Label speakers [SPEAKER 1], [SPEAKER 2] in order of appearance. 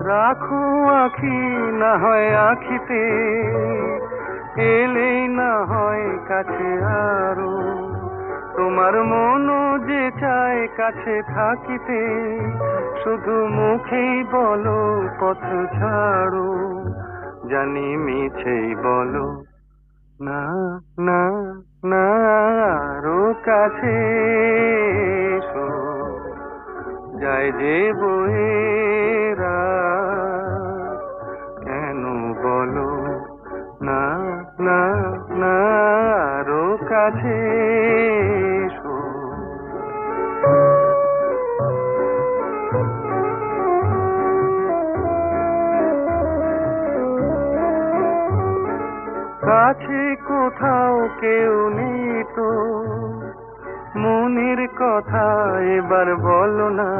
[SPEAKER 1] রাখো আখি না হয় আখিতে, এলেই না হয় কাছে আরো। তোমার মনও যে চায় কাছে থাকিতে, শুধু মুখেই বলো পথ ছাড়ো। জানি মিছেই বলো, না না না, আরো কাছে এসো। যায় যে বয়ে রাত, কেন বলো না না না, আরো কাছে এসো। কাছে কোথাও কেউ নেই তো, মনের কথা এবার বলো না।